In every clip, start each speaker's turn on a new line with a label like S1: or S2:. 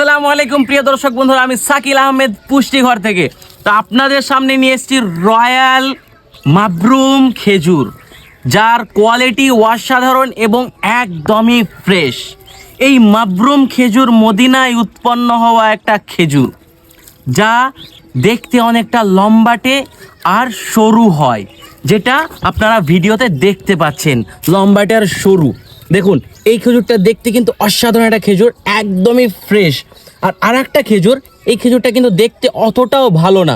S1: আসসালামু আলাইকুম প্রিয় দর্শক বন্ধুরা, আমি সাকিল আহমেদ পুষ্টিঘর থেকে। তো আপনাদের সামনে নিয়ে এসেছি রয়্যাল মাবরুম খেজুর, যার কোয়ালিটি অসাধারণ এবং একদমই ফ্রেশ। এই মাবরুম খেজুর মদিনায় উৎপন্ন হওয়া একটা খেজুর, যা দেখতে অনেকটা লম্বাটে আর সরু হয়, যেটা আপনারা ভিডিওতে দেখতে পাচ্ছেন, লম্বাটে আর সরু। দেখুন এই খেজুরটা দেখতে কিন্তু অসাধারণ একটা খেজুর, একদমই ফ্রেশ। আর একটা খেজুর, এই খেজুরটা কিন্তু দেখতে অতটাও ভালো না।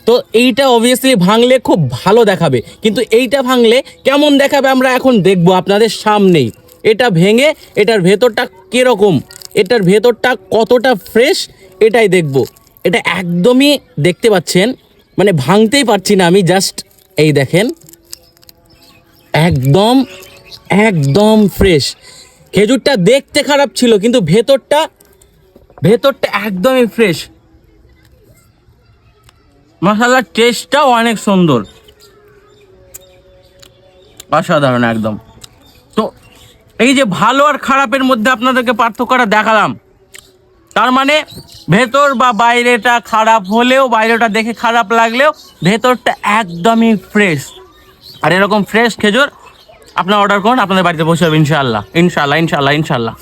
S1: তো এইটা অবভিয়াসলি ভাঙলে খুব ভালো দেখাবে, কিন্তু এইটা ভাঙলে কেমন দেখাবে আমরা এখন দেখবো আপনাদের সামনেই। এটা ভেঙে এটার ভেতরটা কীরকম, এটার ভেতরটা কতটা ফ্রেশ এটাই দেখবো। এটা একদমই দেখতে পাচ্ছেন, মানে ভাঙতেই পারছি না আমি, জাস্ট এই দেখেন, একদম একদম ফ্রেশ। খেজুরটা দেখতে খারাপ ছিল, কিন্তু ভেতরটা একদমই ফ্রেশ। মশলার টেস্টটাও অনেক সুন্দর, অসাধারণ একদম। তো এই যে ভালো আর খারাপের মধ্যে আপনাদেরকে পার্থক্যটা দেখালাম, তার মানে ভেতর বা বাইরেটা খারাপ হলেও, বাইরেটা দেখে খারাপ লাগলেও ভেতরটা একদমই ফ্রেশ। আর এরকম ফ্রেশ খেজুর আপনারা অর্ডার করুন, আপনাদের বাড়িতে পৌঁছে যাবে ইনশাআল্লাহ ইনশাআল্লাহ ইনশাআল্লাহ ইনশাআল্লাহ।